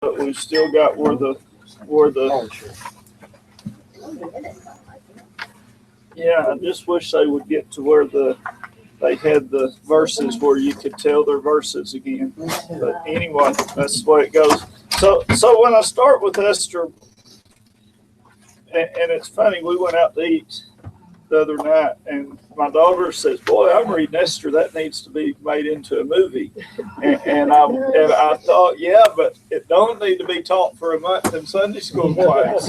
but we've still got where the yeah, I just wish they would get to where they had the verses where you could tell their verses again. But anyway, that's the way it goes. So when I start with Esther, and it's funny, we went out to eat the other night, and my daughter says, "Boy, I'm reading Esther. That needs to be made into a movie." And I thought, yeah, but it don't need to be taught for a month in Sunday school class.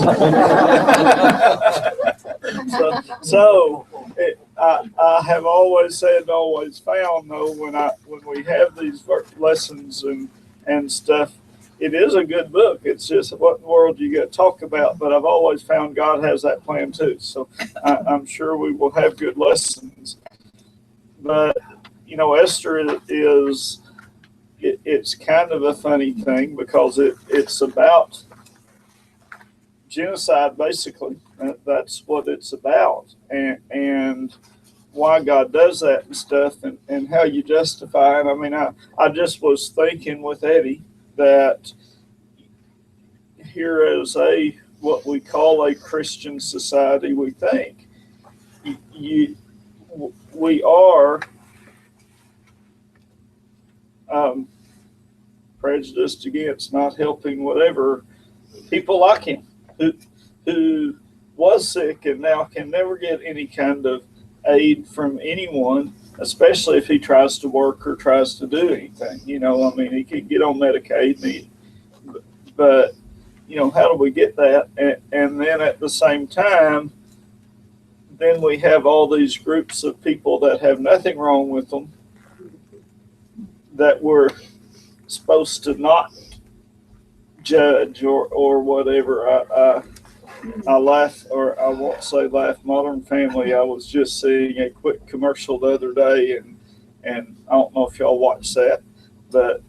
I have always said and always found, though, when we have these lessons and stuff, it is a good book. It's just what in the world you got to talk about. But I've always found God has that plan too. So I'm sure we will have good lessons. But, Esther is, it's kind of a funny thing because it's about genocide, basically. That's what it's about. And why God does that and stuff and how you justify it. I mean, I just was thinking with Eddie that here is what we call a Christian society, we think we are prejudiced against, not helping whatever people like him who was sick and now can never get any kind of aid from anyone, especially if he tries to work or tries to do anything. I mean, he could get on Medicaid, but how do we get that? And then at the same time, then we have all these groups of people that have nothing wrong with them that we're supposed to not judge or whatever. I laugh, or I won't say laugh, Modern Family. I was just seeing a quick commercial the other day, and I don't know if y'all watched that, but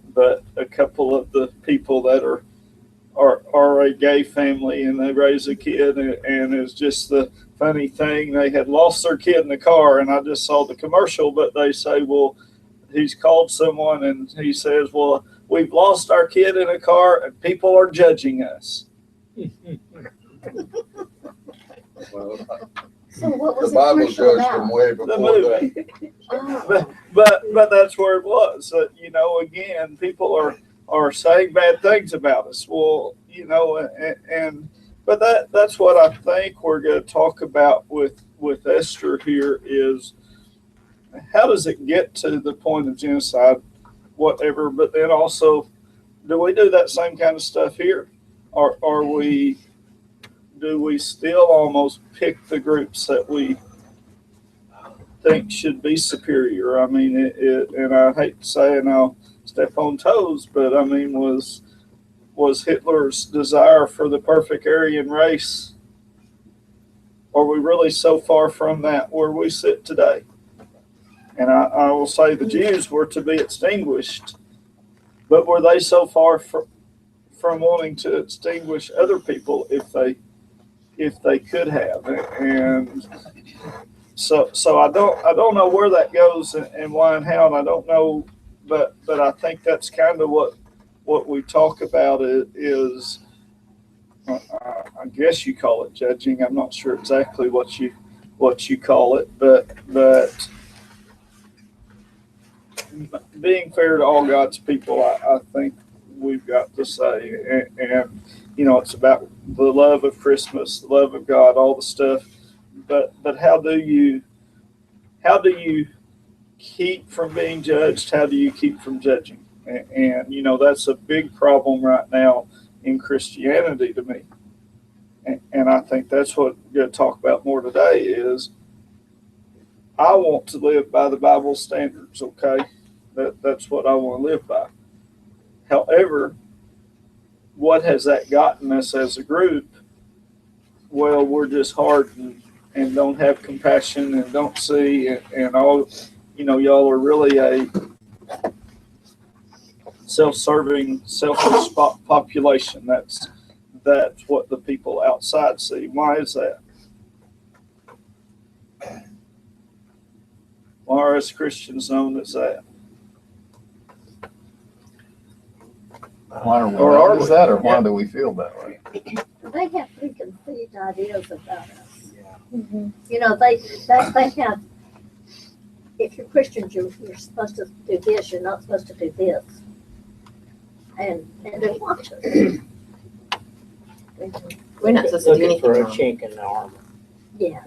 a couple of the people that are a gay family and they raise a kid, and it's just the funny thing, they had lost their kid in the car, and I just saw the commercial, but they say, well, he's called someone and he says, well, we've lost our kid in a car and people are judging us. Well, So what was the Bible commercial judged them about? way The before movie. that. But that's where it was. Again, people are saying bad things about us. Well, but that's what I think we're going to talk about with Esther here is how does it get to the point of genocide, whatever, but then also, do we do that same kind of stuff here? Or do we still almost pick the groups that we think should be superior? I mean, and I hate to say, and I'll step on toes, but I mean, was Hitler's desire for the perfect Aryan race? Are we really so far from that where we sit today? And I will say the Jews were to be extinguished, but were they so far from wanting to extinguish other people if they could have? And so I don't know where that goes and why and how, and I don't know, but I think that's kind of what we talk about is I guess you call it judging. I'm not sure exactly what you call it, but being fair to all God's people, I think we've got to say, and it's about the love of Christmas, the love of God, all the stuff. But how do you keep from being judged? How do you keep from judging? And that's a big problem right now in Christianity to me. And I think that's what we're going to talk about more today is I want to live by the Bible standards, okay? That's what I want to live by. However, what has that gotten us as a group? Well, we're just hardened and don't have compassion and don't see and all, y'all are really a self-serving, selfish population. That's what the people outside see. Why is that? Why are us Christians known as that? Why are we Or are wrong as we? that, or why Yeah. do we feel that way? They have preconceived ideas about us. Mhm. You know, they have, if you're Christians, you're supposed to do this, you're not supposed to do this. And they watch us. We're not supposed to do Looking for a anything chink in the armor. Yeah.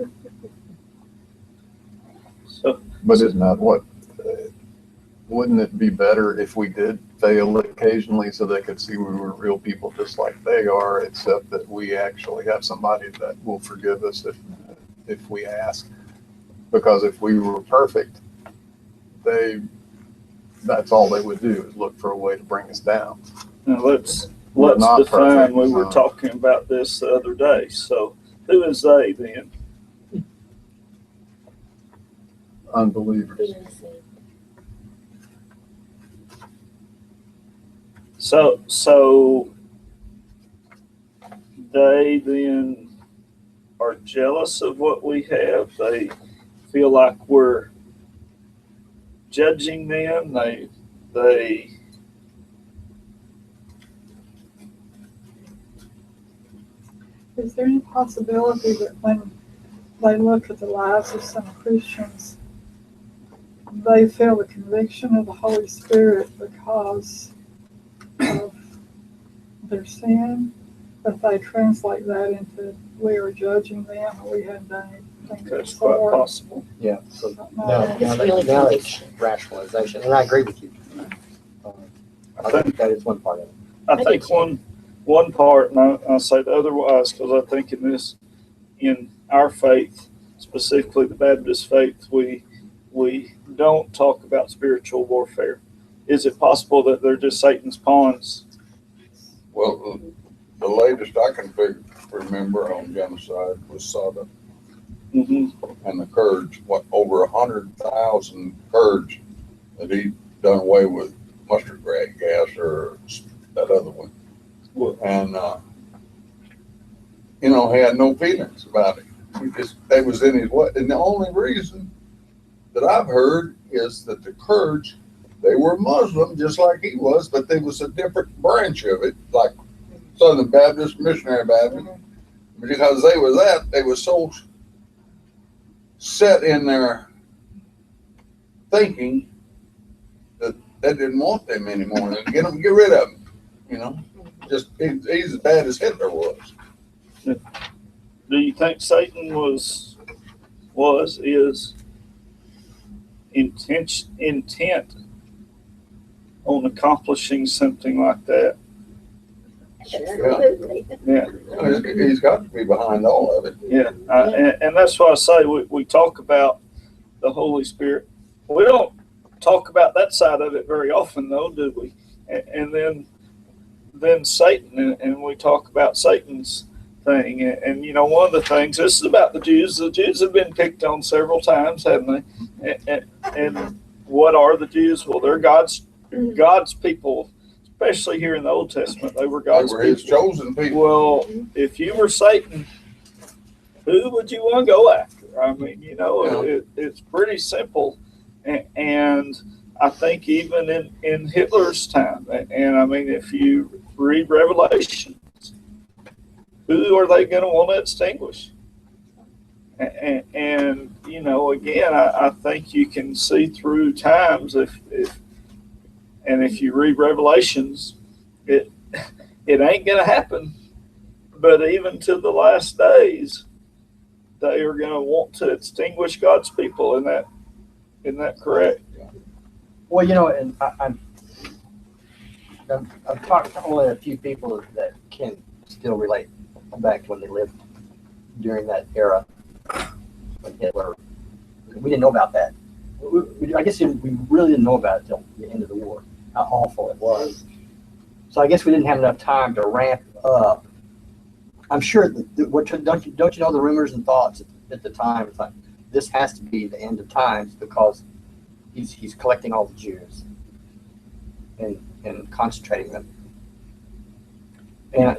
So, But isn't that what, wouldn't it be better if we did fail occasionally so they could see we were real people just like they are, except that we actually have somebody that will forgive us if we ask? Because if we were perfect, that's all they would do is look for a way to bring us down. now let's Not define, perfect, we were no. talking about this the other day. So who is they then? Unbelievers. So they then are jealous of what we have. They feel like we're judging them. They Is there any possibility that when they look at the lives of some Christians, they feel the conviction of the Holy Spirit because of their sin, but they translate that into we are judging them or we haven't done anything that's for quite possible. Yeah, so something now, like that. now, really now it's conviction. rationalization, and I agree with you. I think that is one part of it. I do think too. one part, and I say the otherwise because I think in our faith, specifically the Baptist faith, we don't talk about spiritual warfare. Is it possible that they're just Satan's pawns? Well, the latest I can remember on genocide was Sodom Mm-hmm. and the Kurds, over 100,000 Kurds that he done away with mustard gas or that other one. And, he had no feelings about it. They was in his way. And the only reason that I've heard is that the Kurds, they were Muslim just like he was, but they was a different branch of it, like Southern Baptist, Missionary Baptist. Because they were so set in their thinking that they didn't want them anymore. And get rid of them, Just he's as bad as Hitler was. Do you think Satan is intent on accomplishing something like that? Absolutely. Yeah. He's got to be behind all of it. Yeah, and that's why I say we talk about the Holy Spirit. We don't talk about that side of it very often, though, do we? And then Satan, and we talk about Satan's thing. And one of the things, this is about the Jews. The Jews have been picked on several times, haven't they? And what are the Jews? Well, they're God's people. Especially here in the Old Testament, they were They God's were his people. chosen people. Well, if you were Satan, who would you want to go after? I mean, it's pretty simple. And I think even in Hitler's time, and I mean, if you read Revelations, who are they going to want to extinguish? And again, I think you can see through times if you read Revelations, it ain't going to happen. But even to the last days, they are going to want to extinguish God's people. Isn't that correct? Well, and I've talked to only a few people that can still relate back to when they lived during that era when Hitler. We didn't know about that. I guess we really didn't know about it until the end of the war, how awful it was. So I guess we didn't have enough time to ramp up. I'm sure don't you know the rumors and thoughts at the time? It's like this has to be the end of times because he's collecting all the Jews and concentrating them. And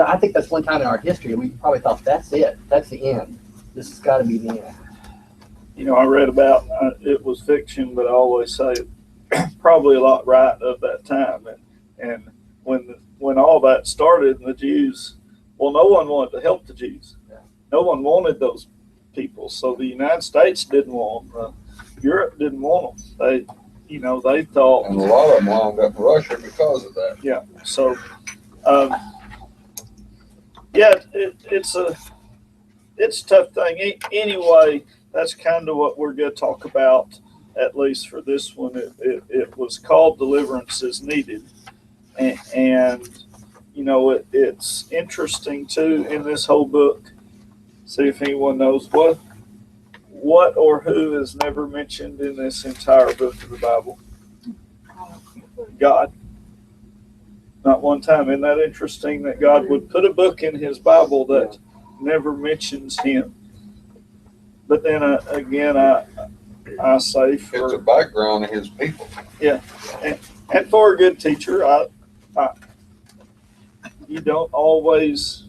I think that's one time in our history we probably thought that's it. That's the end. This has got to be the end. I read about it was fiction, but I always say probably a lot right of that time, and when all that started, and the Jews, well, no one wanted to help the Jews. No one wanted those people. So the United States didn't want them. Europe didn't want them. They thought. And a lot of them wound up in Russia because of that. Yeah. So, yeah, it's a tough thing. Anyway, that's kind of what we're going to talk about, at least for this one. It was called Deliverance is Needed. And it's interesting, too, in this whole book. See if anyone knows what or who is never mentioned in this entire book of the Bible. God. Not one time. Isn't that interesting that God would put a book in his Bible that never mentions him? But then again, I say It's a for background of his people. and for a good teacher, you don't always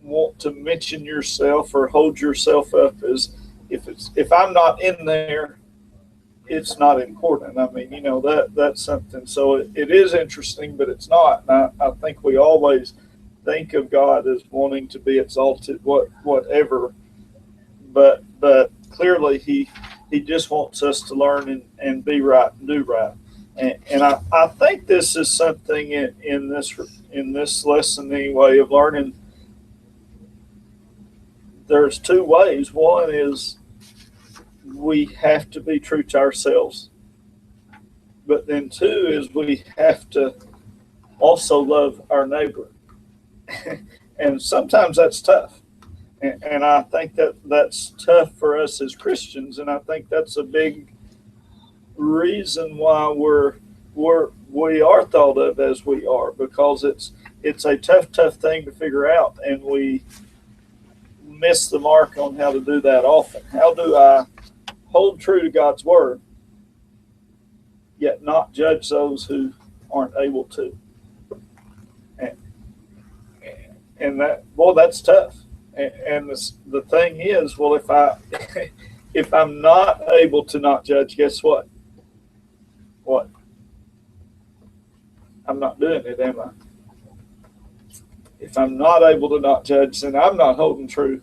want to mention yourself or hold yourself up as if I'm not in there, it's not important. I mean, that's something. So it is interesting, but it's not. And I think we always think of God as wanting to be exalted, whatever. But clearly he just wants us to learn and be right and do right. And I think this is something in this lesson anyway of learning. There's two ways. One is we have to be true to ourselves. But then two is we have to also love our neighbor. And sometimes that's tough. And I think that's tough for us as Christians. And I think that's a big reason why we are thought of as we are, because it's a tough thing to figure out, and we miss the mark on how to do that often. How do I hold true to God's word, yet not judge those who aren't able to? And that's tough. And the thing is, well, if I'm not able to not judge, guess what? What? I'm not doing it, am I? If I'm not able to not judge, then I'm not holding true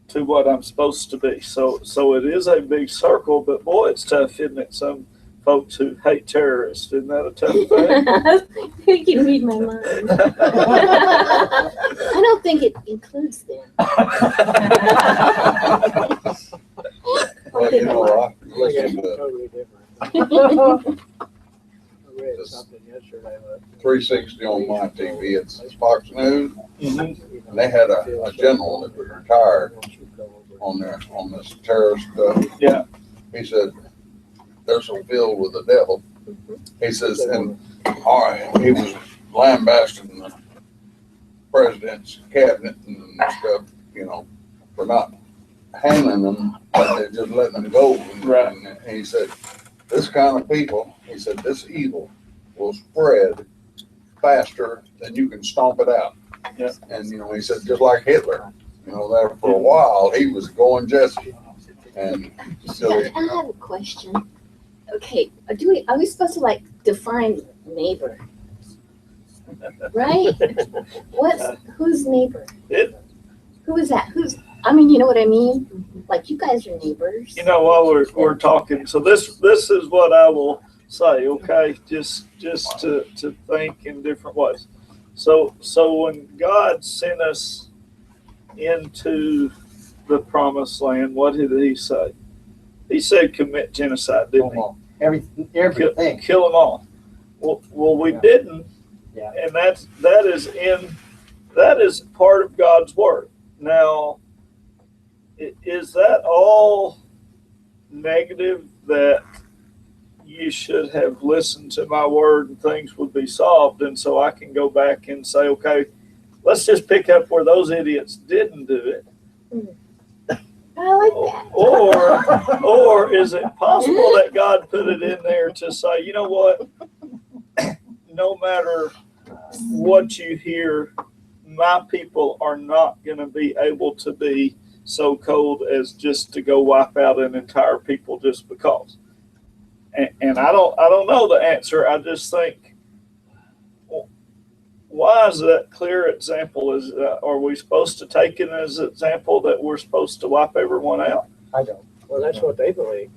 to what I'm supposed to be. So it is a big circle, but boy, it's tough, isn't it? Some folks who hate terrorists, isn't that a tough thing? You can read my mind. I don't think it includes them. Well, I listened to Totally different. I read something yesterday. 360 on my TV. It's Fox News, Mhm. and they had a general that was retired on this terrorist stuff. Yeah. He said, they're so filled with the devil. He says, and all right, he was lambasting the president's cabinet and stuff, for not handling them, but they're just letting them go. Right. And he said, this kind of people, he said, this evil will spread faster than you can stomp it out. Yeah. And, he said, just like Hitler, there for a while, he was going Jesse. And so, I have a question. Okay, are we supposed to define neighbor? Right? Who's neighbor? Who is that? You know what I mean? Like, you guys are neighbors. While we're talking, so this is what I will say, okay? Just to think in different ways. So when God sent us into the promised land, what did he say? He said commit genocide, didn't he? Everything. Kill them all. Well, we didn't, Yeah. and that is part of God's word. Now, is that all negative, that you should have listened to my word and things would be solved? And so I can go back and say, okay, let's just pick up where those idiots didn't do it. I like that. Or is it possible that God put it in there to say, you know what? No matter what you hear, my people are not going to be able to be so cold as just to go wipe out an entire people just because. And I don't know the answer. I just think why is that clear example? Are we supposed to take it as an example that we're supposed to wipe everyone out? I don't. Well, that's what they believe.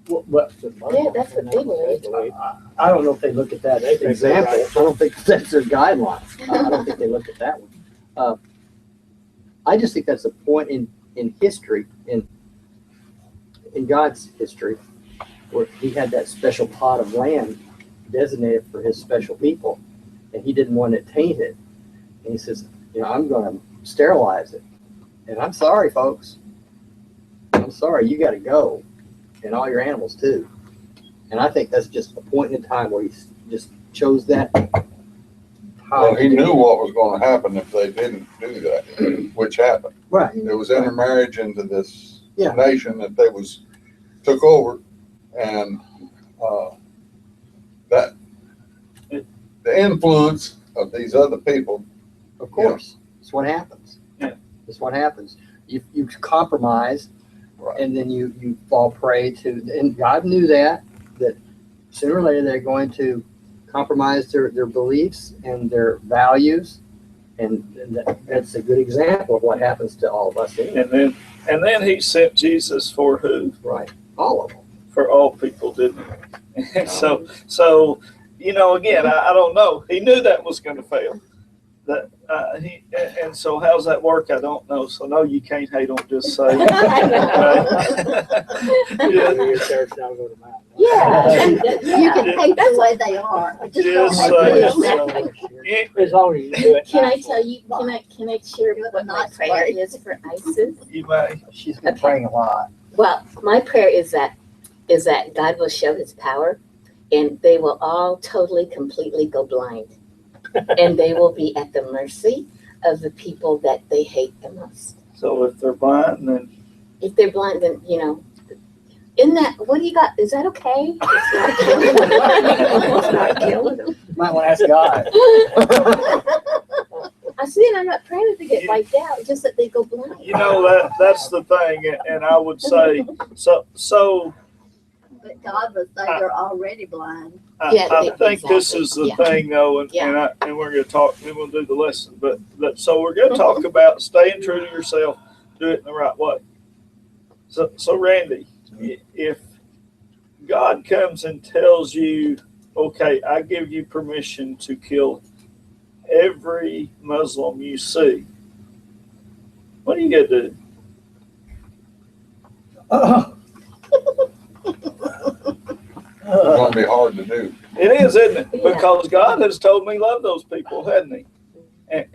What, Yeah, that's what they believe. I don't know if they look at that They think they're example. right. I don't think that's their guideline. I don't think they look at that one. I just think that's a point in history, in God's history, where he had that special pot of land designated for his special people, and he didn't want it tainted. And he says, I'm going to sterilize it. And I'm sorry, folks. I'm sorry, you got to go. And all your animals too. And I think that's just a point in time where he just chose that time. Well, he knew what was going to happen if they didn't do that, which happened. Right. There was intermarriage into this Yeah. nation that they took over, and that the influence of these other people. Of course. That's what happens. Yeah. That's what happens. You compromise, Right. and then you fall prey to, and God knew that sooner or later they're going to compromise their beliefs and their values, and that's a good example of what happens to all of us anyway. And then he sent Jesus for who? Right. All of them. For all people, didn't he? And so again, I don't know. He knew that was going to fail. And so how's that work? I don't know. So no, you can't hate on just say. Your church don't go to mine. Yeah, you can hate the way they are. I just don't Just like say. them. As long as you do it. Can I tell you, can I share what my prayer is for ISIS? You may. She's been Okay. praying a lot. Well, my prayer is that God will show his power and they will all totally, completely go blind. And they will be at the mercy of the people that they hate the most. So if they're blind, then If they're blind, then, isn't that, what do you got? Is that okay? It's not killing them. It's not killing them. You might want to ask God. I see, and I'm not praying that they get wiped out, just that they go blind. that's the thing, and I would say so. But God would say they're already blind. Yeah, I think this exactly. is the Yeah. thing, though, and Yeah. we're going to talk. Then we'll do the lesson. But so we're going to talk about staying true to yourself, do it in the right way. So Randy, if God comes and tells you, okay, I give you permission to kill every Muslim you see, what are you going to do? It's going to be hard to do. It is, isn't it? Yeah. Because God has told me love those people, hasn't he?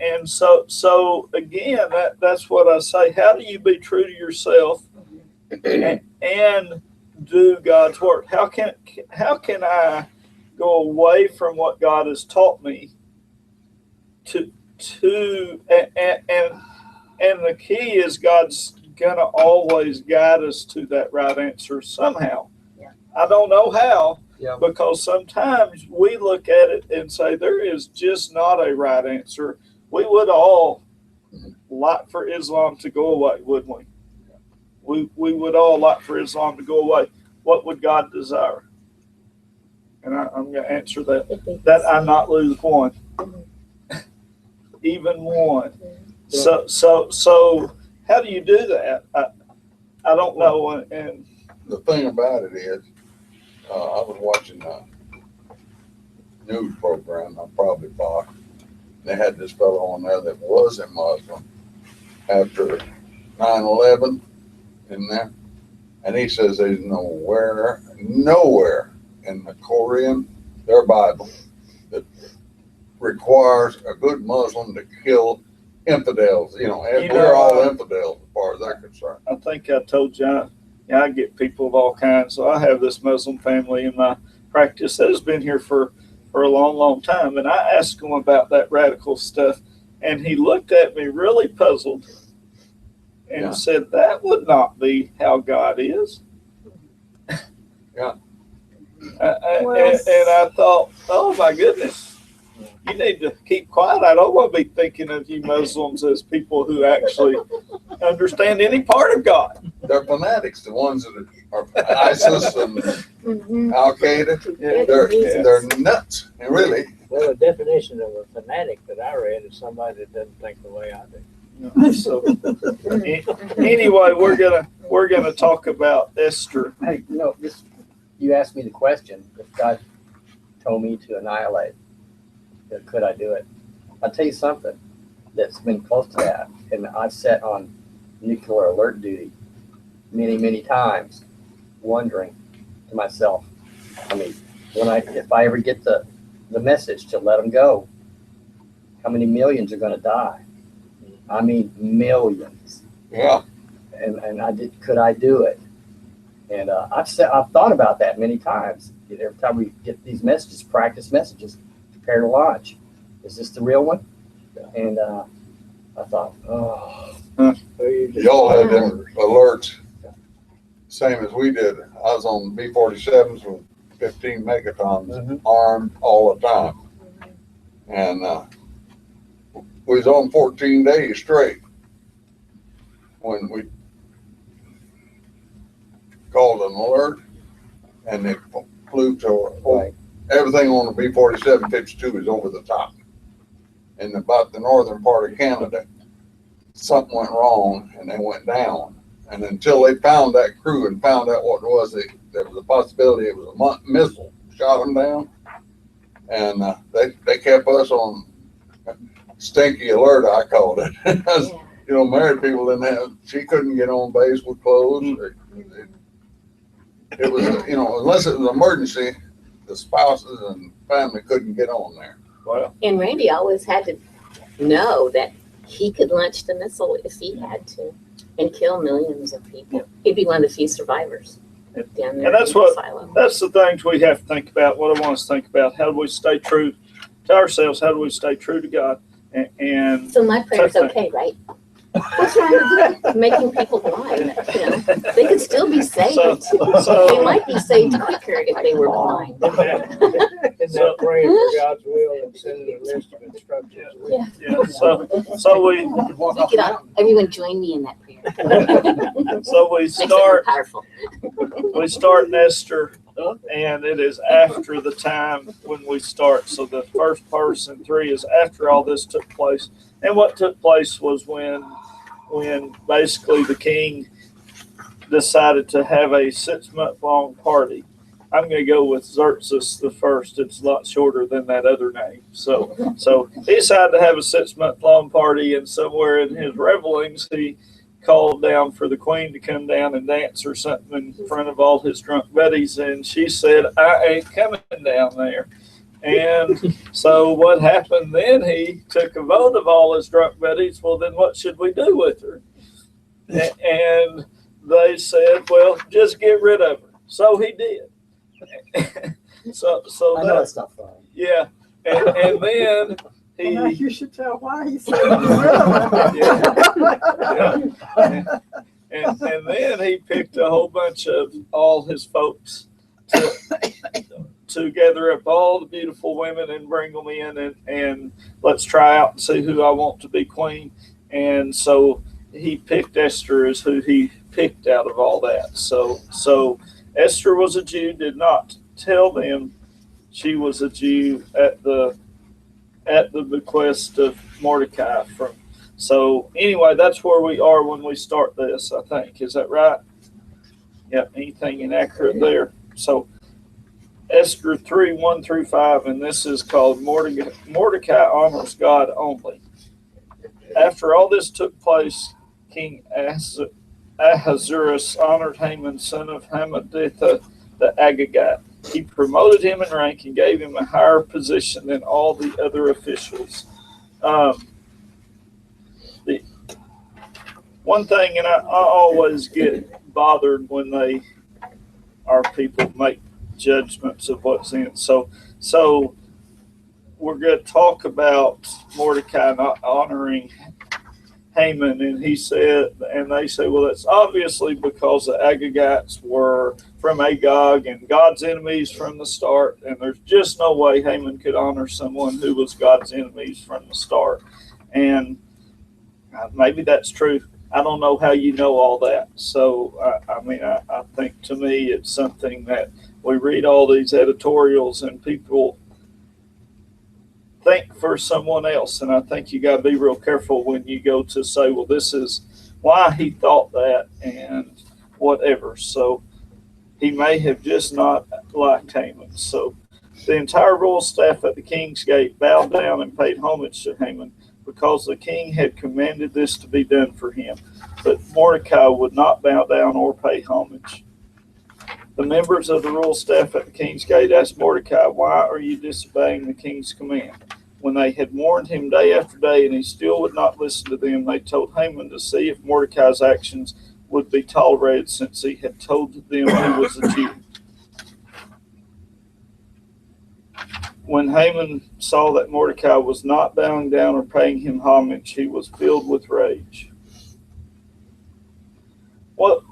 And so again, that's what I say. How do you be true to yourself and do God's work? How can I go away from what God has taught me to and the key is God's gonna always guide us to that right answer somehow. Yeah. I don't know how, Yeah. because sometimes we look at it and say there is just not a right answer. We would all like for Islam to go away, wouldn't we? We would all like for Islam to go away. What would God desire? And I'm going to answer that I not lose one, even one. So how do you do that? I don't know. And The thing about it is, I was watching a news program on probably Fox. They had this fellow on there that was a Muslim after 9/11 in there. And he says there's nowhere in the Korean, their Bible, that requires a good Muslim to kill infidels. We're all infidels as far as they're concerned. I think I told you, I get people of all kinds. So I have this Muslim family in my practice that has been here for a long, long time. And I asked him about that radical stuff. And he looked at me really puzzled and said, that would not be how God is. Yeah. And I thought, oh my goodness, you need to keep quiet. I don't want to be thinking of you Muslims as people who actually understand any part of God. They're fanatics, the ones that are ISIS and Mhm. Al Qaeda. Yeah. They're nuts, really. Well, the definition definition of a fanatic that I read is somebody that doesn't think the way I do. So anyway, we're gonna talk about Esther. Hey, this, you asked me the question, if God told me to annihilate, could I do it? I'll tell you something that's been close to that, and I've sat on nuclear alert duty many times, wondering to myself, I mean, if I ever get the message to let them go, how many millions are going to die? I mean, millions. Yeah. And could I do it? And I've thought about that many times. Every time we get these messages, practice messages, prepare to launch. Is this the real one? And I thought, oh. Y'all had them alerts, same as we did. I was on B-47s with 15 megatons, armed all the time. And we was on 14 days straight when we called an alert, and it flew to everything on the B-47 52 is over the top. In about the northern part of Canada, something went wrong and they went down. And until they found that crew and found out what it was, there was a possibility it was a missile shot them down. And they kept us on stinky alert, I called it. You know, married people didn't have, she couldn't get on base with clothes. It was, you know, unless it was an emergency, the spouses and family couldn't get on there. Well, And Randy always had to know that he could launch the missile if he had to and kill millions of people. He'd be one of the few survivors down there. And that's in the what- asylum. that's the things we have to think about. What I want us to think about: how do we stay true to ourselves? How do we stay true to God? And So my prayer's okay, right? What's wrong with making people blind? You know, they could still be saved. They might be saved quicker if they were blind. Isn't that praying for God's will and sending a list of instructions? Yeah. yeah, so we We could everyone join me in that prayer. so we Makes it more start powerful. we start in Esther, and it is after the time when we start. So the first person 3 is after all this took place. And what took place was when basically the king decided to have a 6-month long party. I'm going to go with Xerxes the first. It's a lot shorter than that other name. So he decided to have a 6-month long party, and somewhere in his revelings, he called down for the queen to come down and dance or something in front of all his drunk buddies, and she said, "I ain't coming down there." And so what happened then, he took a vote of all his drunk buddies. Well, then what should we do with her? And they said, well, just get rid of her. So he did. so I know it's not fun. yeah. And then Well, now he, you should tell why he said get rid of it. and then he picked a whole bunch of all his folks to gather up all the beautiful women and bring them in and let's try out and see who I want to be queen. And so he picked Esther as who he picked out of all that. So Esther was a Jew, did not tell them she was a Jew at the bequest of Mordecai. So anyway, that's where we are when we start this, I think. Is that right? Yep. Anything inaccurate there? So Esther 3:1-5, and this is called Mordecai honors God only. After all this took place, King Ahasuerus honored Haman, son of Hammedatha the Agagite. He promoted him in rank and gave him a higher position than all the other officials. The one thing, and I always get bothered when our people make judgments of what's in. So we're going to talk about Mordecai not honoring Haman, and they say, well, it's obviously because the Agagites were from Agag and God's enemies from the start, and there's just no way Haman could honor someone who was God's enemies from the start. And maybe that's true. I don't know how you know all that. So, I think to me it's something that we read all these editorials and people think for someone else. And I think you got to be real careful when you go to say, well, this is why he thought that and whatever. So he may have just not liked Haman. So the entire royal staff at the king's gate bowed down and paid homage to Haman, because the king had commanded this to be done for him. But Mordecai would not bow down or pay homage. The members of the royal staff at the king's gate asked Mordecai, why are you disobeying the king's command? When they had warned him day after day and he still would not listen to them, they told Haman to see if Mordecai's actions would be tolerated, since he had told them he was a Jew. When Haman saw that Mordecai was not bowing down or paying him homage, he was filled with rage. Well,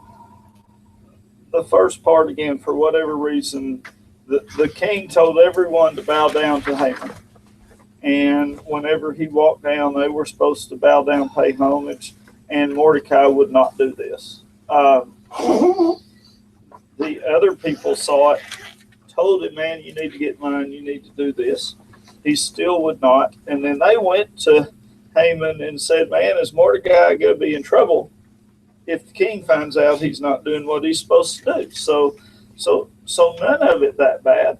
the first part again, for whatever reason, the king told everyone to bow down to Haman. And whenever he walked down, they were supposed to bow down, pay homage, and Mordecai would not do this. The other people saw it, told him, man, you need to get mine, you need to do this. He still would not. And then they went to Haman and said, man, is Mordecai going to be in trouble if the king finds out he's not doing what he's supposed to do? So none of it that bad.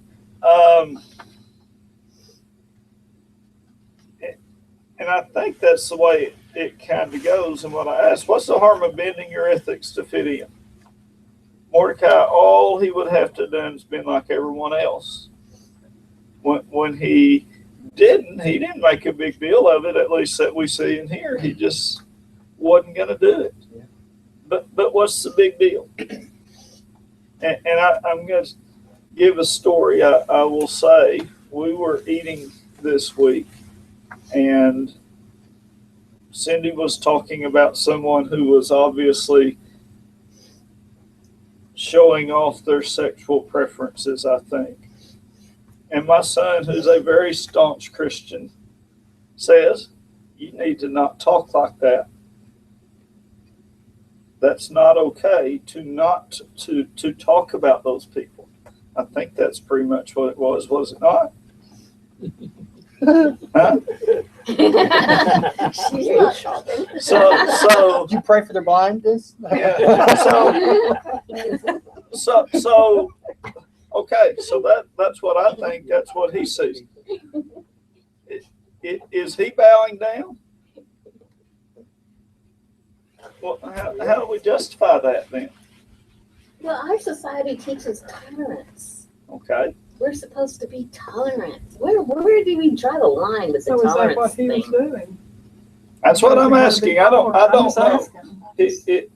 And I think that's the way it kind of goes. And when I asked, what's the harm of bending your ethics to fit in? Mordecai, all he would have to have done is been like everyone else. When he didn't make a big deal of it, at least that we see in here. He just wasn't going to do it. Yeah. But what's the big deal? And I'm going to give a story. I will say, we were eating this week, and Cindy was talking about someone who was obviously showing off their sexual preferences, I think. And my son, who's a very staunch Christian, says, you need to not talk like that. That's not okay to talk about those people. I think that's pretty much what it was it not? Huh? She's not shopping. So Did you pray for their blindness? yeah, so okay, so that's what I think. That's what he sees. Is he bowing down? Well, how do we justify that then? Well, our society teaches tolerance. Okay. We're supposed to be tolerant. Where do we draw the line with the So is that what tolerance he was thing? doing? That's what I'm asking. I don't know. Asking.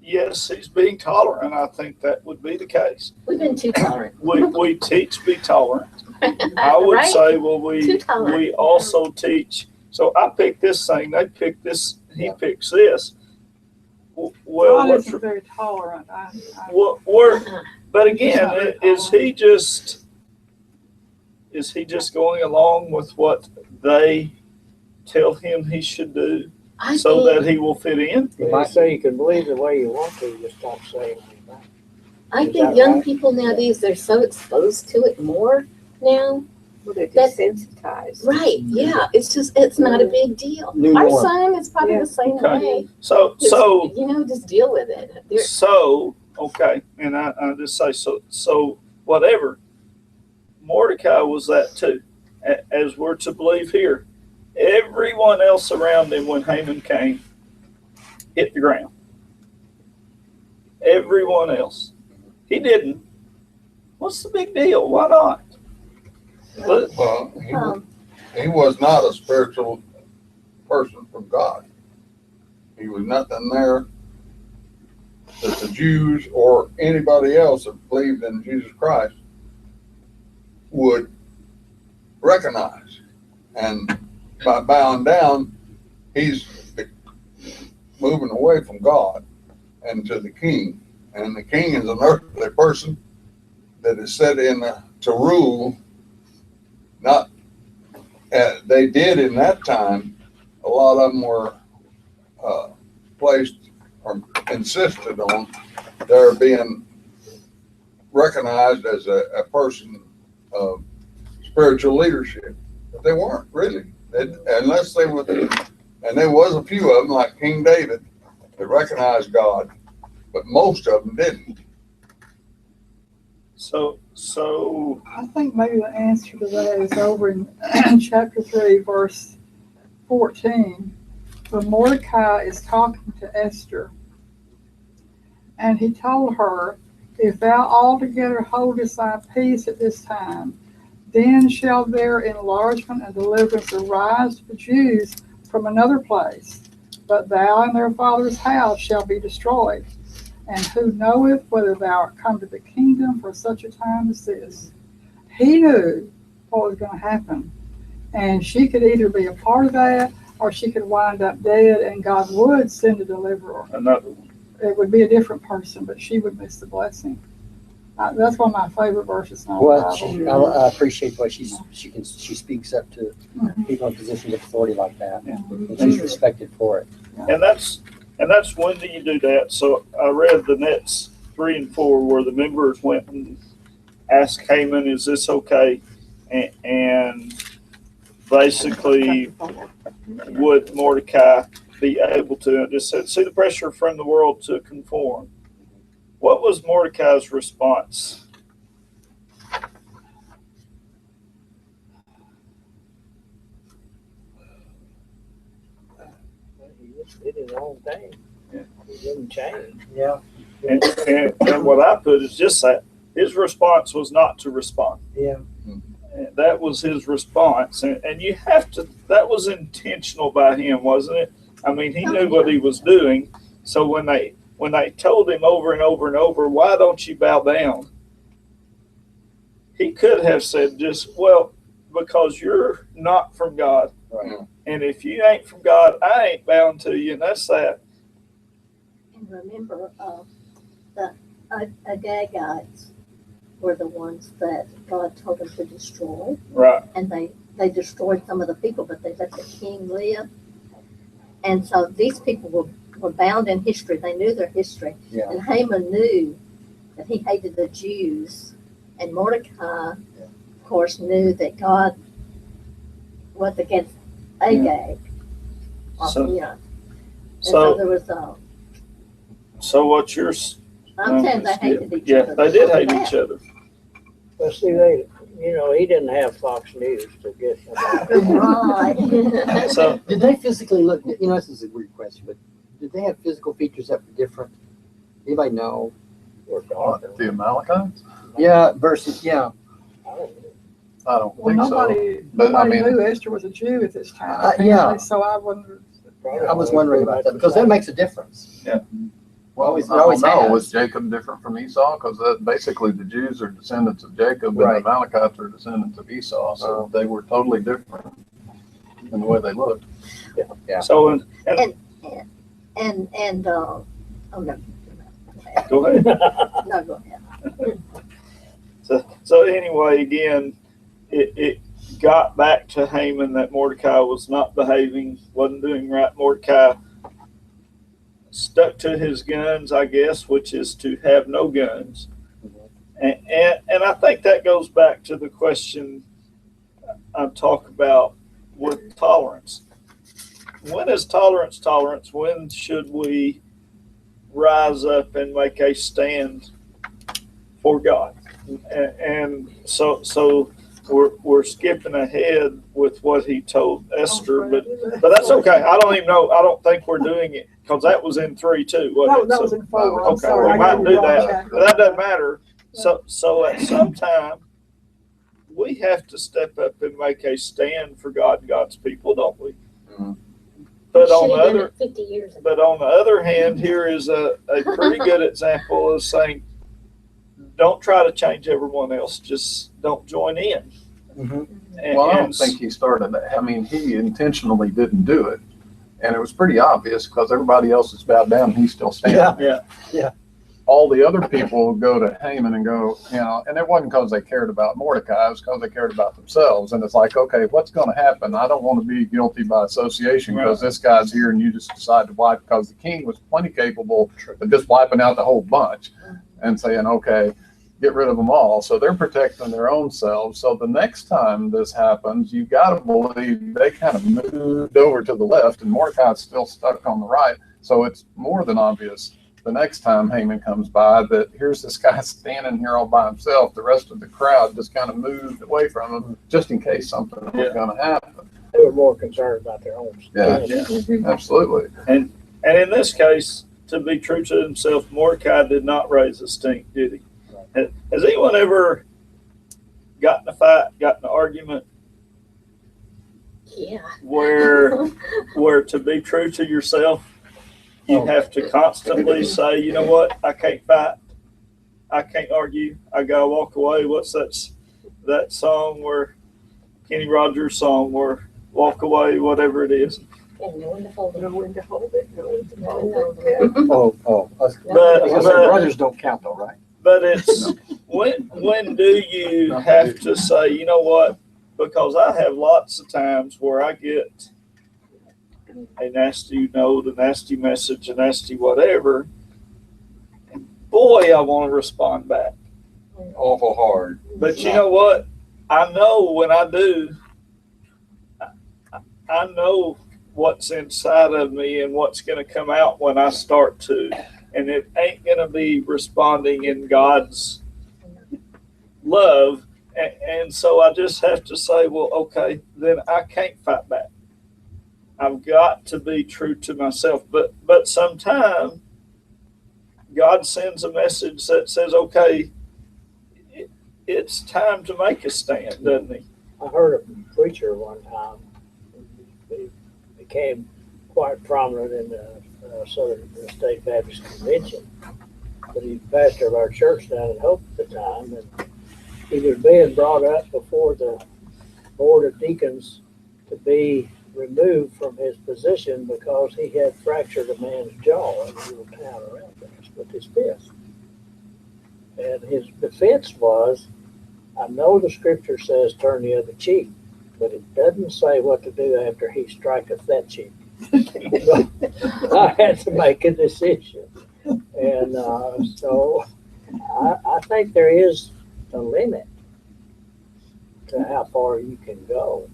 Yes, he's being tolerant. I think that would be the case. We've been too tolerant. We teach be tolerant. I would Right? say, well, Too tolerant. we also teach. So I pick this thing. They pick this. He picks this. Well, God what's isn't very tolerant. but again, is he just going along with what they tell him he should do I so think, that he will fit in? You might say you can believe the way you want to, just don't say anything. I Is think that young right? people nowadays, they're so exposed to it more now. Well, they're That's- desensitized. Right, yeah. It's not a big deal. New Our norm. son is probably Yeah. the same Okay. way. So Just deal with it. okay, and I just say so whatever. Mordecai was that too, as we're to believe here. Everyone else around him when Haman came hit the ground. Everyone else. He didn't. What's the big deal? Why not? Well, he was not a spiritual person from God. He was nothing there that the Jews or anybody else that believed in Jesus Christ would recognize. And by bowing down, he's moving away from God and to the king. And the king is an earthly person that is set in to rule. Not, they did in that time, a lot of them were placed or insisted on their being recognized as a person of spiritual leadership. They weren't really, unless they were, and there was a few of them, like King David, that recognized God, but most of them didn't. So I think maybe the answer to that is over in chapter 3, verse 14, when Mordecai is talking to Esther, and he told her, if thou altogether holdest thy peace at this time, then shall their enlargement and deliverance arise to the Jews from another place, but thou and their father's house shall be destroyed. And who knoweth whether thou art come to the kingdom for such a time as this? He knew what was going to happen. And she could either be a part of that, or she could wind up dead, and God would send a deliverer. another one. It would be a different person, but she would miss the blessing. That's one of my favorite verses in all the Well, Bible. I appreciate what she speaks up to Mhm. people in positions of authority like that, Yeah. and she's respected for it. And that's when do you do that? So I read the next 3 and 4 where the members went and asked Haman, "Is this okay?" And basically, would Mordecai be able to? And just said, "See the pressure from the world to conform." What was Mordecai's response? He just did his own thing. Yeah. He didn't change. Yeah. And what I put is just that his response was not to respond. Yeah. And that was his response. And you have to, that was intentional by him, wasn't it? I mean, he knew what he was doing. So when they told him over and over and over, why don't you bow down? He could have said just, well, because you're not from God. Right. And if you ain't from God, I ain't bound to you. And that's that. And remember, the Agagites were the ones that God told them to destroy, Right. and they destroyed some of the people, but they let the king live. And so these people were bound in history. They knew their history. Yeah. And Haman knew that he hated the Jews. And Mordecai, of course, knew that God was against Agag. So- Yeah. And so So, there was so what you're, I'm saying they hated each yeah, other. they did hate each other. But see, he didn't have Fox News to get Right. So, Did they physically look? This is a weird question, but did they have physical features that were different? Anybody know? or darker. The Amalekites? Yeah. Versus yeah. I don't Well, think so. nobody But, I mean- knew Esther was a Jew at this time. Yeah. apparently, So I wondered. I was wondering about that because that makes a difference. Well, Always- I don't always know. has. Was Jacob different from Esau? Because basically the Jews are descendants of Jacob, Right. and the Amalekites are descendants of Esau. So they were totally different in the way they looked. Yeah. so, and oh no. go ahead. No, go ahead. So anyway, again, it got back to Haman that Mordecai was not behaving, wasn't doing right. Mordecai stuck to his guns, I guess, which is to have no guns. And I think that goes back to the question I talk about with tolerance. When is tolerance tolerance? When should we rise up and make a stand for God? And so we're skipping ahead with what he told Esther, but that's okay. I don't even know. I don't think we're doing it because that was in 3 too. Wasn't it? That was in 4. I'm Okay, sorry. we I might got do the wrong that, chapter. but that doesn't matter. So at some time, we have to step up and make a stand for God and God's people, don't we? Mhm. But Should on the have done other, it 50 years ago. but on the other hand, here is a pretty good example of saying, don't try to change everyone else. Just don't join in. Mhm. And, Well, I don't and think he started that. I mean, he intentionally didn't do it. And it was pretty obvious because everybody else is bowed down and he's still standing. Yeah. All the other people go to Haman and go, and it wasn't because they cared about Mordecai, it was because they cared about themselves. And it's like, okay, what's going to happen? I don't want to be guilty by association because this guy's here and you just decide to wipe, because the king was plenty capable of just wiping out the whole bunch and saying, okay, get rid of them all. So they're protecting their own selves. So the next time this happens, you've got to believe they kind of moved over to the left and Mordecai's still stuck on the right. So it's more than obvious the next time Haman comes by that here's this guy standing here all by himself. The rest of the crowd just kind of moved away from him just in case something was going to happen. They were more concerned about their own. Yeah, absolutely. And in this case, to be true to himself, Mordecai did not raise a stink, did he? Has anyone ever got in a fight, got in an argument Yeah. where to be true to yourself, you have to constantly say, you know what, I can't fight, I can't argue, I gotta walk away. What's that song where Kenny Rogers song where walk away, whatever it is. And no one to hold it. Know when to hold it, know when to hold it. Us But brothers don't count though, right? But it's when do you have to say, you know what? Because I have lots of times where I get a nasty note, a nasty message, a nasty whatever, and boy, I want to respond back. Awful hard. But you know what? I know when I do, I know what's inside of me and what's going to come out when I start to. And it ain't going to be responding in God's love. And so I just have to say, well, okay, then I can't fight back. I've got to be true to myself. But sometimes God sends a message that says, okay, it's time to make a stand, doesn't he? I heard a preacher one time. He became quite prominent in the Southern State Baptist Convention. But he was pastor of our church down in Hope at the time. And he was being brought up before the board of deacons to be removed from his position because he had fractured a man's jaw in a little town around there with his fist. And his defense was, I know the scripture says turn the other cheek, but it doesn't say what to do after he striketh that cheek. I had to make a decision. And so I think there is a limit to how far you can go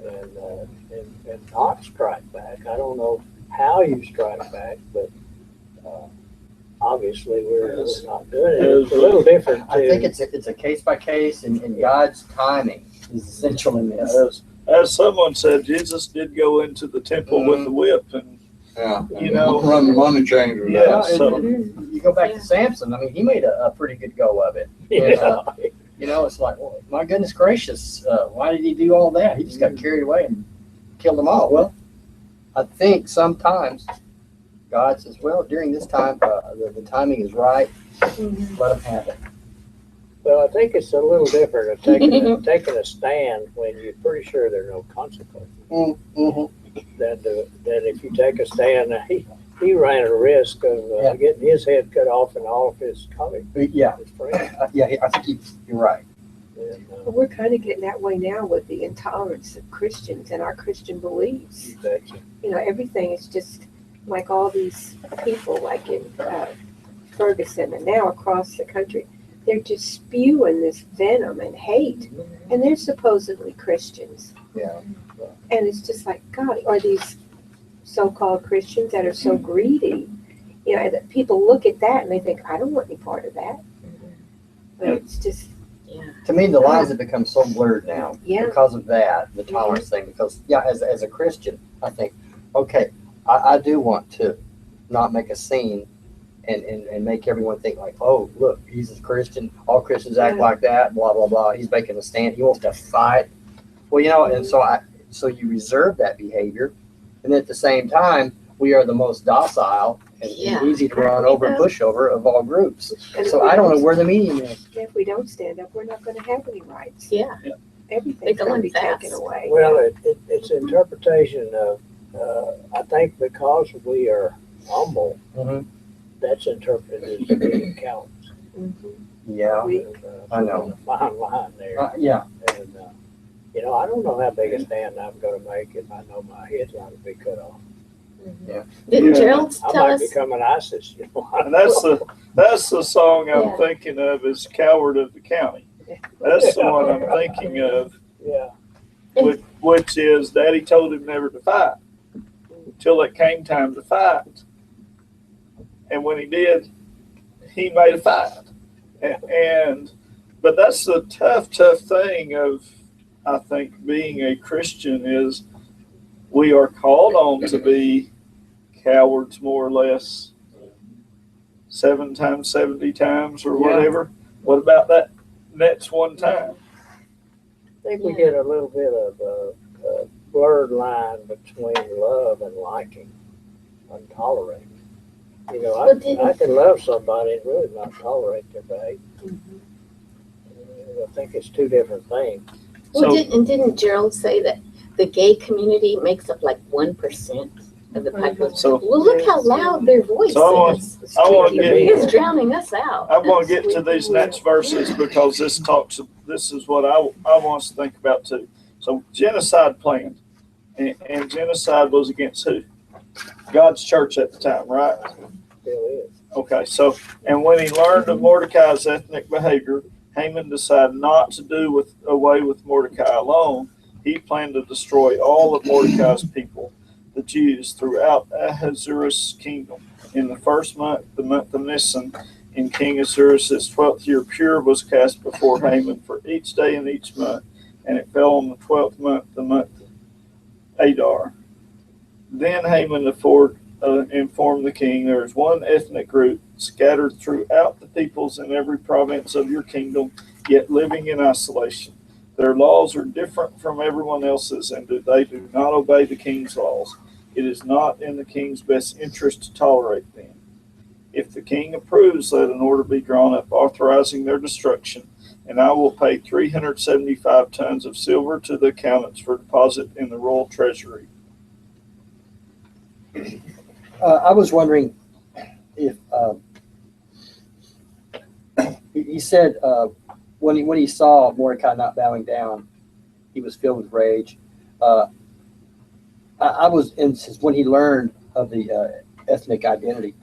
and not strike back. I don't know how you strike back, but obviously we're not doing it. It's a little different. I think it's a case by case, and God's timing is essential in this. As someone said, Jesus did go into the temple with the whip, and Yeah. you know, Run the money changer. Yeah, Well, so- and you go back to Samson. I mean, he made a pretty good go of it. Yeah. You know, it's like, well, my goodness gracious, why did he do all that? He just got carried away and killed them all. Well, I think sometimes God says, well, during this time, the timing is right. Let him have it. Well, I think it's a little different of taking a stand when you're pretty sure there are no consequences. Than if you take a stand. He ran a risk of getting his head cut off and all of his colleagues, Yeah, his friends. I think you're right. And, Well, we're kind of getting that way now with the intolerance of Christians and our Christian beliefs. you betcha. You know, everything is just like all these people, like in Ferguson and now across the country, they're just spewing this venom and hate, and they're supposedly Christians. Yeah. And it's just like, God, are these so-called Christians that are so greedy? You know, that people look at that and they think, I don't want any part of that. But it's just, To me, the lines have become so blurred now Yeah. because of that, the tolerance thing. Because, as a Christian, I think, okay, I do want to not make a scene and make everyone think like, oh, look, he's a Christian. All Christians act like that, blah, blah, blah. He's making a stand. He wants to fight. Well, you know, and so you reserve that behavior. And at the same time, we are the most docile and easy to run over and push over of all groups. and So I don't know where the medium is. if we don't stand up, we're not going to have any rights. Yeah. Everything's They're going to be going taken fast. away. Well, it's interpretation of, I think because we are humble, Mhm. that's interpreted as being counts. Mhm. Yeah. We- And, I know. there's a fine line there. Yeah. And, you know, I don't know how big a stand I'm gonna make if I know my head's going to be cut off. Didn't Yeah. Gerald I tell might us? become an ISIS. And that's the song I'm Yeah. thinking of is Coward of the County. That's the one I'm thinking of, Yeah. which is Daddy told him never to fight until it came time to fight. And when he did, he made a fight. But that's the tough thing of, I think, being a Christian is we are called on to be cowards more or less 7 times, 70 times or whatever. What about that next one time? I think we get a little bit of a blurred line between love and liking, and tolerating. You know, I can love somebody and really not tolerate their behavior. I think it's two different things. Well, So- didn't Gerald say that the gay community makes up like 1% of the population? So- Well, look how loud their voice So I want- is. I want to get It's drowning us out. I want to get to these next verses because this is what I want us to think about too. So genocide planned, and genocide was against who? God's church at the time, right? Still is. Okay, so, and when he learned of Mordecai's ethnic behavior, Haman decided not to do away with Mordecai alone. He planned to destroy all of Mordecai's people, the Jews, throughout Ahasuerus' kingdom. In the first month, the month of Nisan, in King Ahasuerus' 12th year, Pur was cast before Haman for each day in each month, and it fell on the 12th month, the month Adar. Then Haman informed the king, there is one ethnic group scattered throughout the peoples in every province of your kingdom, yet living in isolation. Their laws are different from everyone else's, and they do not obey the king's laws. It is not in the king's best interest to tolerate them. If the king approves, let an order be drawn up authorizing their destruction, and I will pay 375 tons of silver to the accountants for deposit in the royal treasury. I was wondering if he said when he saw Mordecai not bowing down, he was filled with rage. I was when he learned of the ethnic identity.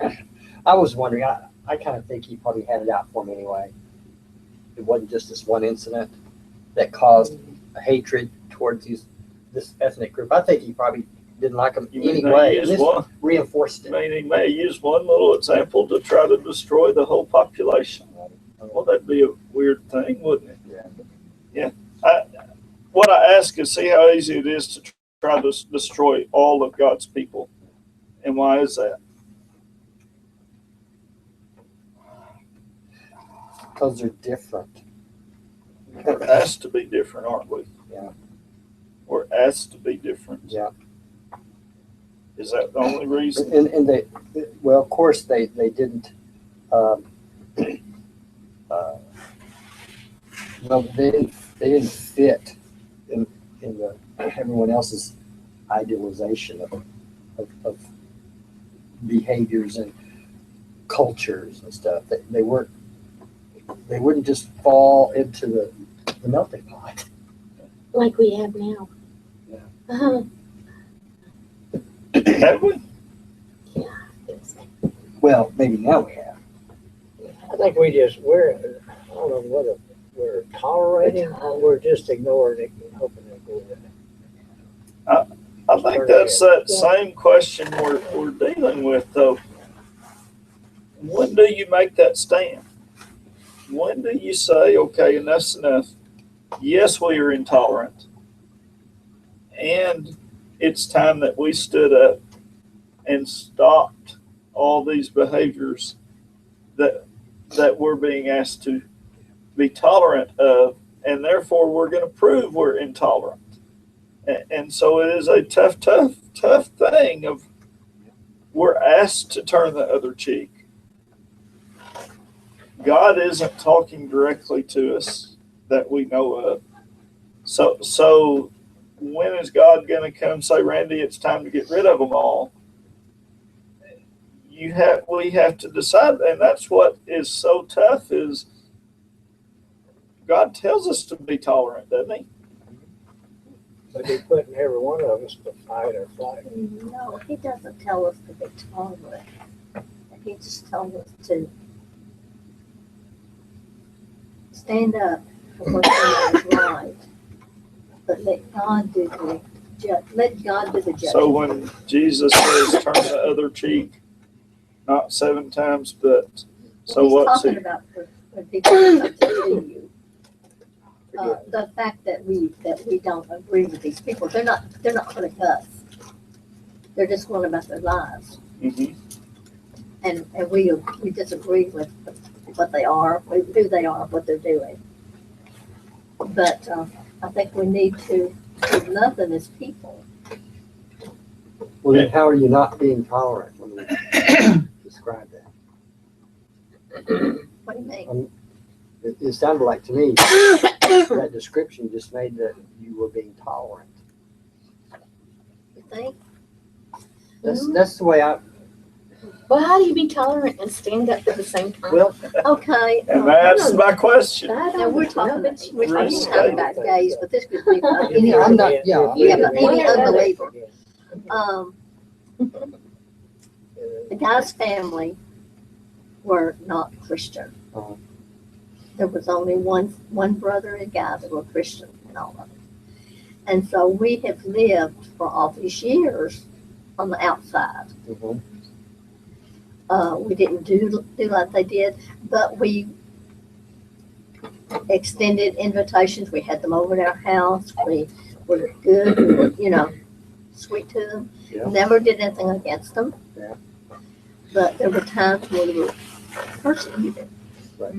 I was wondering. I kind of think he probably had it out for him anyway. It wasn't just this one incident that caused a hatred towards this ethnic group. I think he probably didn't like them anyway. And this reinforced it. I mean, he may use one little example to try to destroy the whole population. Well, that'd be a weird thing, wouldn't it? Yeah. What I ask is, see how easy it is to try to destroy all of God's people. And why is that? Because they're different. We're asked to be different, aren't we? Yeah. We're asked to be different. Yeah. Is that the only reason? And they, well, of course they didn't. Well, they didn't fit in everyone else's idealization of behaviors and cultures and stuff. They wouldn't just fall into the melting pot. Like we have now. Yeah. Uh-huh. Have we? Well, maybe now we have. I think I don't know whether we're tolerating or we're just ignoring it and hoping it goes away. I think that's that same question we're dealing with, though. When do you make that stand? When do you say, okay, enough's enough? Yes, we are intolerant. And it's time that we stood up and stopped all these behaviors that we're being asked to be tolerant of, and therefore we're going to prove we're intolerant. And so it is a tough thing of we're asked to turn the other cheek. God isn't talking directly to us that we know of. So when is God going to come say, Randy, it's time to get rid of them all? We have to decide, and that's what is so tough is God tells us to be tolerant, doesn't he? But he's putting every one of us to fight or flight. No, he doesn't tell us to be tolerant. He just tells us to stand up for what is right, but let God do the let God do the judging. So when Jesus says turn the other cheek, not 7 times, but so He's what's talking he? about when people come to see you. The fact that we don't agree with these people, they're not hurting us. They're just going about their lives, Mhm. and we disagree with what they are, who they are, what they're doing. But I think we need to love them as people. Well, then how are you not being tolerant when we describe that? What do you mean? It sounded like to me, that description just made that you were being tolerant. You think? That's the way I, Well, how do you be tolerant and stand up at the same time? well, Okay. And that's my question. I Now don't we're know, talking but you- about gays, but this could be about any Yeah, I'm other. not- yeah, Yeah, but any Yeah. unbeliever. The guy's family were not Christian. Uh-huh. There was only one brother and guy that were Christian and all of it. And so we have lived for all these years on the outside. mhm. We didn't do like they did, but we extended invitations. We had them over at our house. We were good. We were, sweet to them. Yeah. Never did anything against them. Yeah. But there were times when we were persecuted. Right.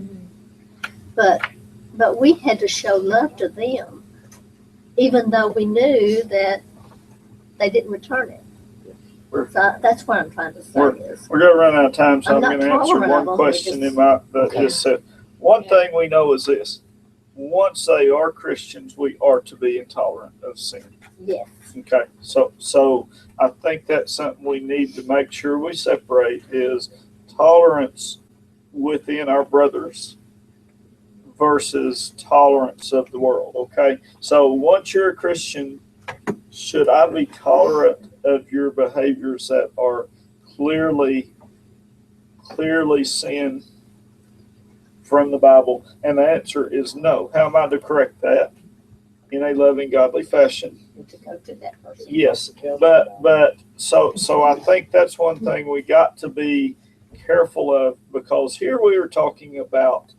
But we had to show love to them, even though we knew that they didn't return it. So that's what I'm trying to say is, We're gonna run out of time, so I'm I'm not gonna answer tolerant of one them, question we in my, that Okay. just said, one thing we know is this: once they are Christians, we are to be intolerant of sin. yes, Okay, so I think that's something we need to make sure we separate is tolerance within our brothers versus tolerance of the world. Okay, so once you're a Christian, should I be tolerant of your behaviors that are clearly sin from the Bible? And the answer is no. How am I to correct that in a loving, godly fashion? to go to that person. Yes, but so I think that's one thing we got to be careful of, because here we are talking about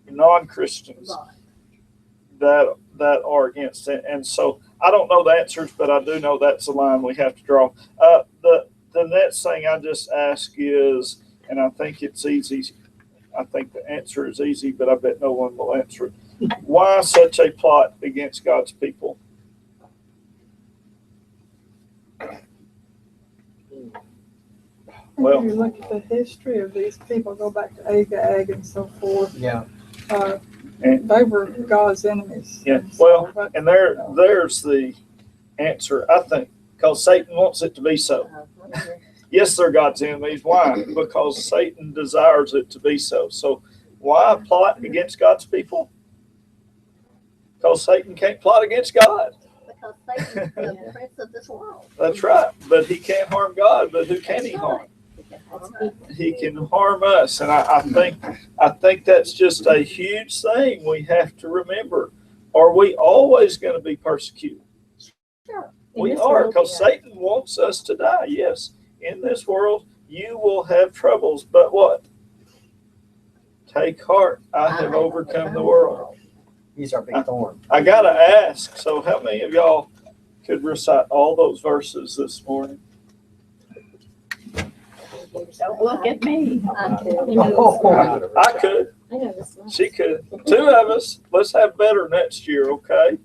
non-Christians Right. that are against it, and so I don't know the answers, but I do know that's the line we have to draw. The next thing I just ask is, and I think it's easy. I think the answer is easy, but I bet no one will answer it. Why such a plot against God's people? Well- When you look at the history of these people, go back to Agag and so forth, Yeah. they were God's enemies. Yeah, And so, well, but, and there's the answer, I think, because Satan wants it to be so. Yes, they're God's enemies. Why? Because Satan desires it to be so. So why plot against God's people? Because Satan can't plot against God. Because Satan's the prince of this world. That's right. But he can't harm God. But who can he That's harm? right. He can harm us. He can harm us. And I think that's just a huge thing we have to remember. Are we always going to be persecuted? Sure. In We this are, world, because yeah. Satan wants us to die. Yes, in this world you will have troubles, but what? Take heart, I have overcome the world. He's our big thorn. I gotta ask, so how many of y'all could recite all those verses this morning? Don't look at me. I do. I could, I know this one. she could, 2 of us. Let's have better next year, okay?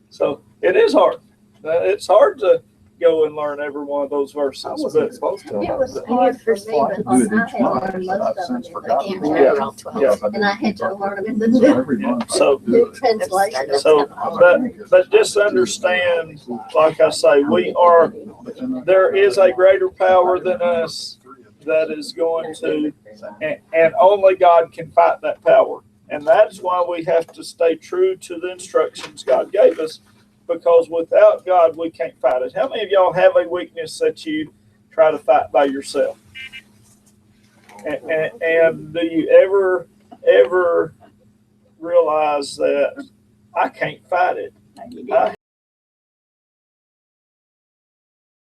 So it is hard. It's hard to go and learn every one of those verses, I wasn't but exposed to It them. was hard for me because I had learned most of them in the King Yeah. James, and I had to learn them in the So- new translation. So, but just understand, like I say, there is a greater power than us that is going to, and only God can fight that power. And that's why we have to stay true to the instructions God gave us, because without God, we can't fight it. How many of y'all have a weakness that you try to fight by yourself? And do you ever realize that I can't fight it? I